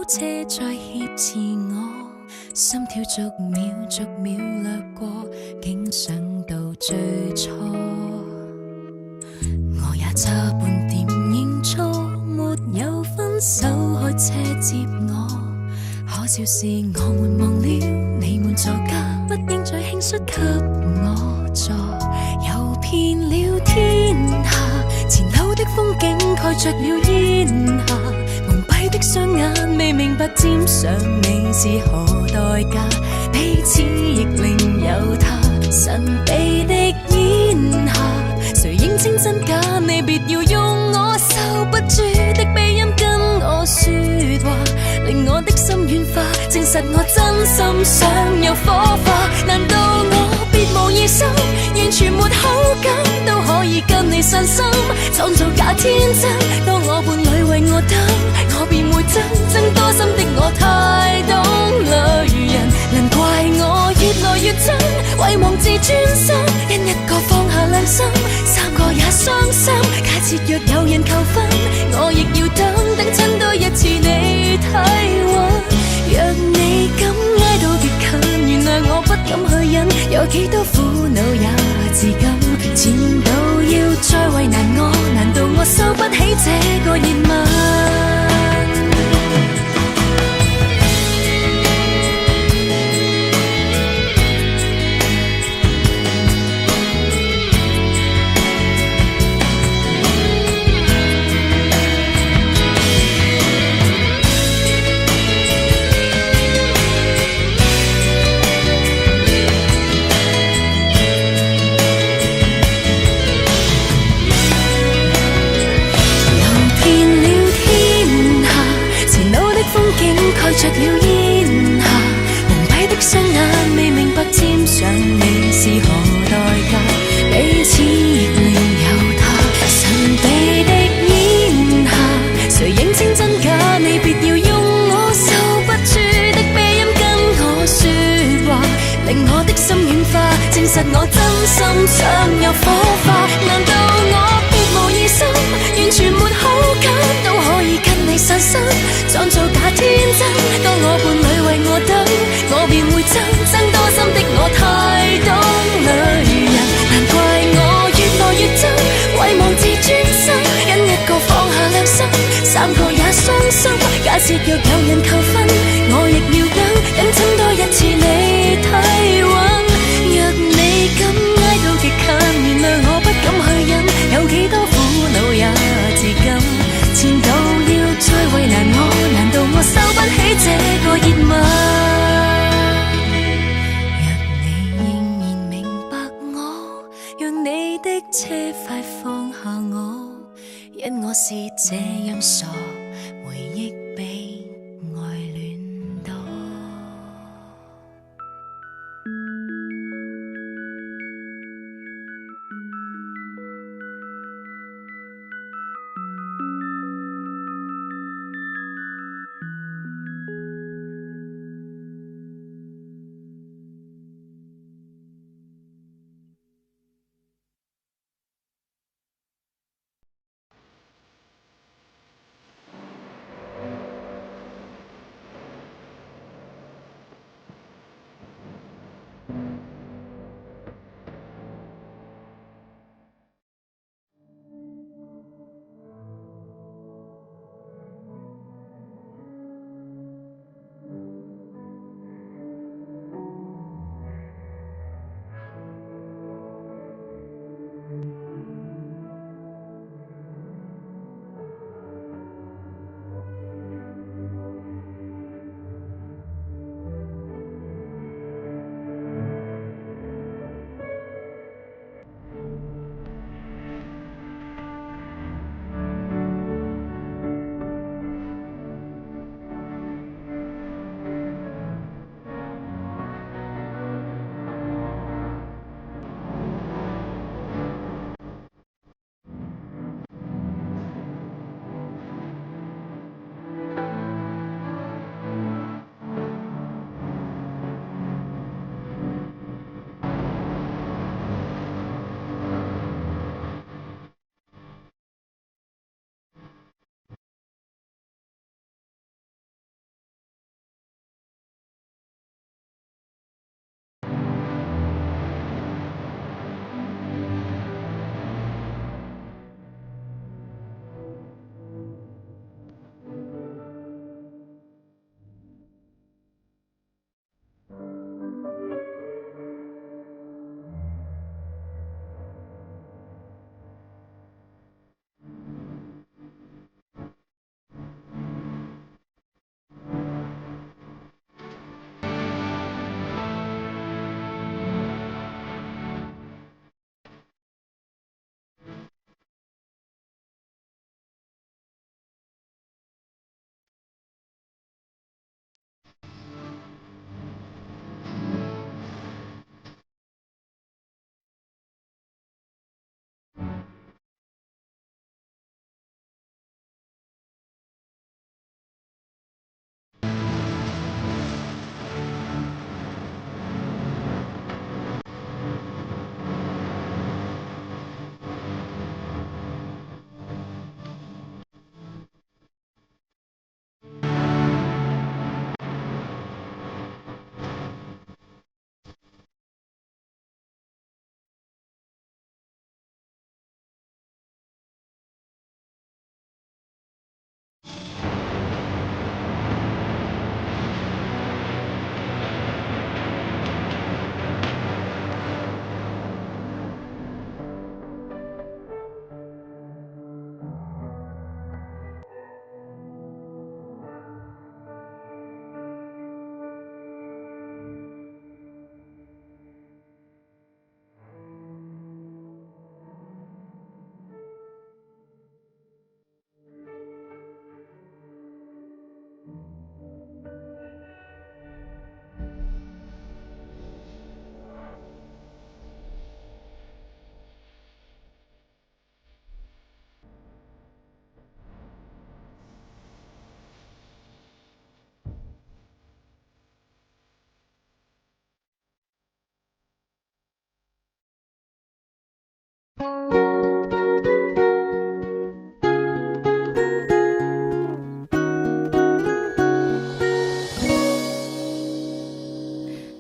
車在挾持我，心跳逐秒逐秒掠過，竟想到最初。我也差半點認錯，沒有分手開車接我。可笑是我們忘了你們座駕，不應再輕率給我坐。遊遍了天下，前路的風景蓋着了煙霞，蒙蔽的雙眼未明白沾上你是何代價，彼此亦另有他。神秘的煙霞，誰認清真假？你別要用我收不住的鼻音跟我說話，令我的心軟化，證實我真心想有火花。難道我別無異心，完全沒口感，都可以跟你散心，創造假天真？當我伴侶為我等，我便會憎多心的我太懂女人。難怪我越來越憎，遺忘自尊心，因一個放下良心，三個也傷心。假設若有人求婚，我亦要等親多一次你體溫。若你敢挨到極近，原諒我不敢去忍，有幾多苦惱也自禁。前度要再為難我，難道我收不起這個熱吻？蓋着了煙霞，蒙蔽的雙眼未明白沾上你是何代價，彼此亦另有他。神秘的煙霞，誰認清真假？你別要用我受不住的鼻音跟我說話，令我的心軟化，證實我真心想有火花。難道我別無異心，完全沒口感，都可以跟你散心，創造假天真？當我伴侶為我等，我便會憎多心的我太懂女人。難怪我越來越憎，遺忘自尊心，因一個放下良心，三個也傷心。假設若有人求婚，我亦要等親多一次你體溫。若你敢挨到極近，原諒我不敢去忍，有幾多苦惱也自禁。前度要再為難我，難道我收不起這個熱吻？若你仍然明白我，讓你的車快放下我，因我是這樣傻，回憶比愛戀多。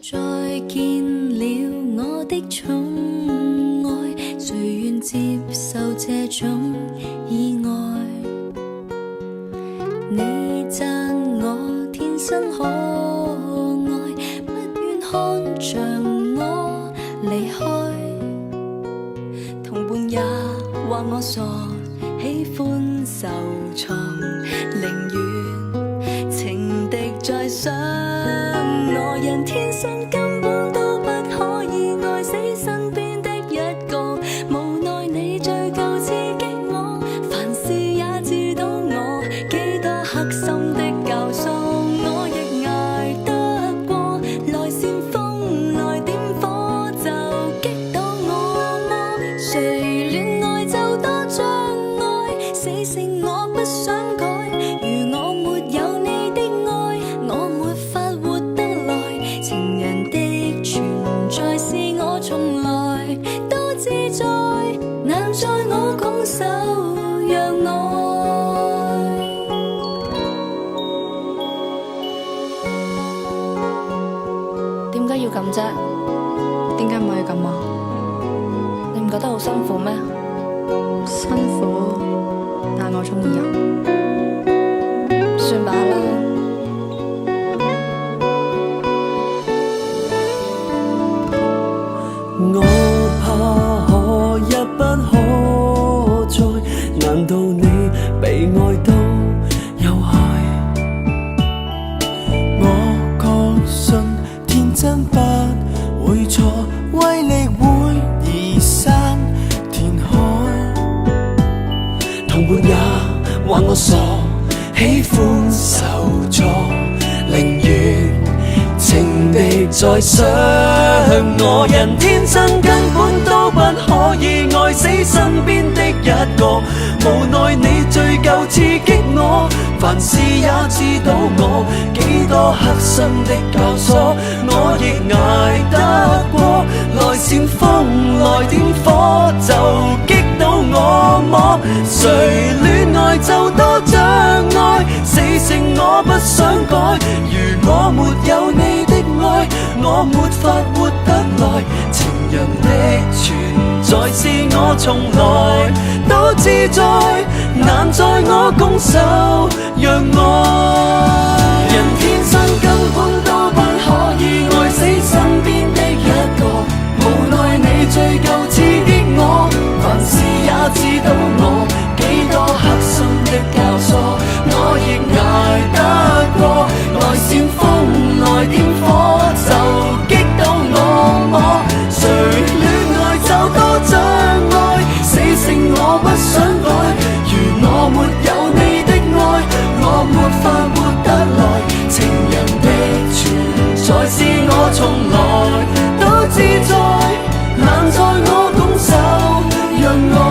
再見了我的寵愛，誰願接受這種意外？你讚我天生可愛，不願看着我離開。同伴也話我傻，喜歡受創，寧願情敵在想我。人天生根本都不可以愛死身邊的一個，無奈你最夠刺激我，凡事也知道我幾多黑心的教唆，我亦捱得過。來煽風來點火就擊倒我麼？誰戀愛就多障礙，死性我不想改。如我沒有你的愛，我沒法活得來。情人的存在是我從來都自在，難在我拱手讓愛。點解要咁啫？點解唔可以咁啊？你唔覺得好辛苦咩？辛苦，但我中意啊。算罷啦。我怕可一不可再，難道你被愛都有害？我確信天真不會錯，威力會移山填海。同伴也話我傻，喜歡受挫，寧願情敵在想我。人天生根本都不可以愛死身邊的一個，無奈你最夠刺激我，凡事也知道我幾多黑心的教唆，我亦捱得過。來煽風來點火就擊倒我麼？誰戀愛就多障礙，死性我不想改。如我沒有你的愛，我沒法活得來。情人的存在是我從來都自在，難在我拱手讓愛。人天生根本都不可以愛死身邊的一個，無奈你最夠刺激我，凡事也知道我幾多黑心的教唆，我亦捱得過。來煽風來點火就擊倒我麼？誰戀愛就多障礙，死性我不想改。如我沒有你的愛，我沒法活得來。情人的存在是我從來都自在，難在我拱手讓愛。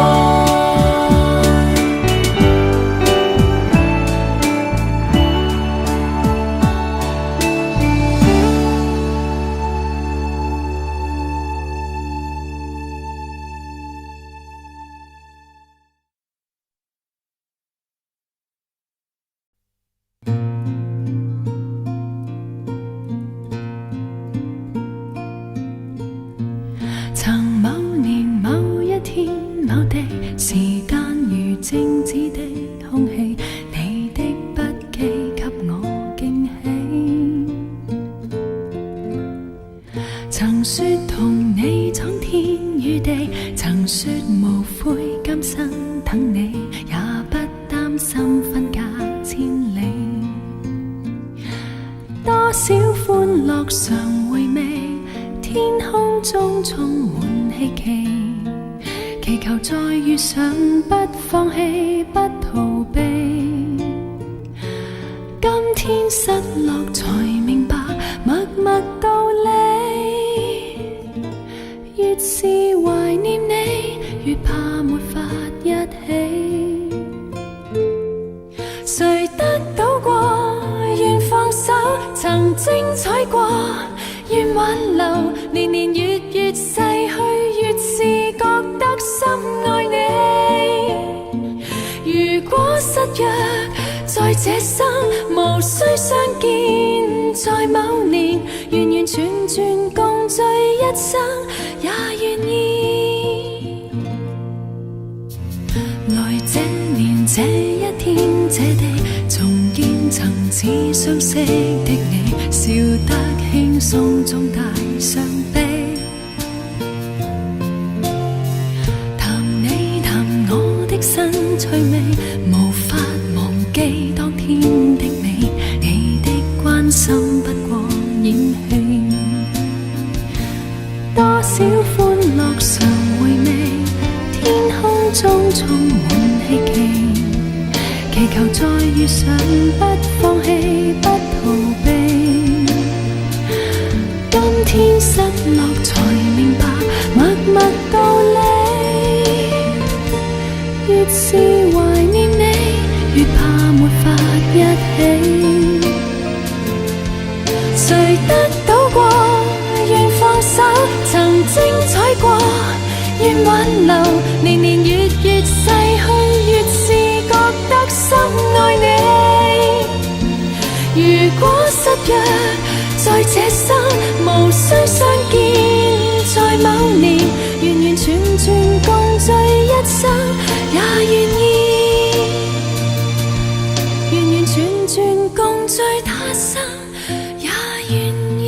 曾某年某一天某地，時間如靜止的空氣，你的筆記給我驚喜。曾說同你闖天與地，曾說無悔今生等你，也不擔心分隔千里。多少歡樂常回味，天空中充滿希冀，祈求再遇上，不放棄，不逃避。今天失落才明白默默道理，越是懷念你，越怕沒法一起。誰得到過，願放手，曾精彩過，願挽留，年年月月逝去，越是覺得心在這生無需相見，在某年完完全全共聚一生，也願意。來這年這一天這地，重見曾似相識的你，笑得輕鬆中帶傷悲。新趣味無法忘記當天的美，你的關心不過演戲，多少歡樂常回味，天空中充滿希冀，祈求再遇上不放棄不逃避，今天失落才明白默默道理，越是懷念你，越怕沒法一起。誰得到過，願放手，曾精彩過，願挽留。年年月月逝去，越是覺得深愛你。如果失約，在這生無需相見，在某年完完全全共聚一生，也願意，完完全全共聚他生，也願意。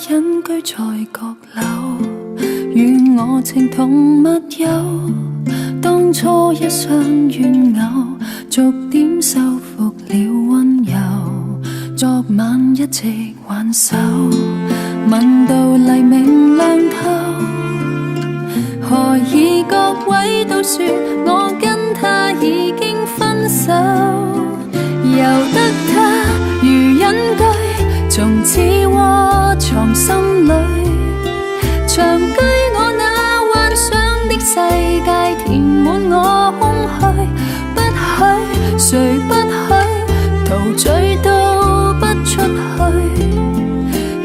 隱居在閣樓，與我情同密友，當初一雙怨偶，逐點修復了溫柔。昨晚一直挽手，問到黎明亮透，何以各位都說我跟他已經分手，由得他如隱居，從此窩藏心裏，長居我那幻想的世界，填滿我空虛。不許，誰不許，陶醉到不出去。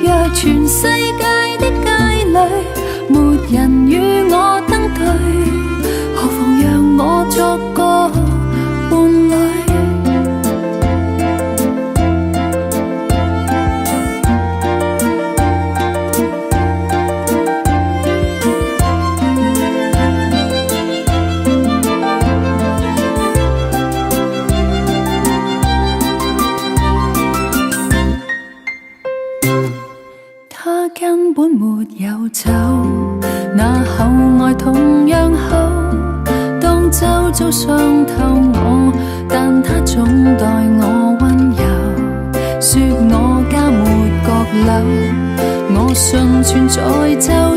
若全世界的街裏，沒人與我登對，何妨讓我作個伴侶。根本沒有走，那厚愛同樣厚。當周遭傷透我，但他總待我溫柔。說我家沒閣樓，我信存在就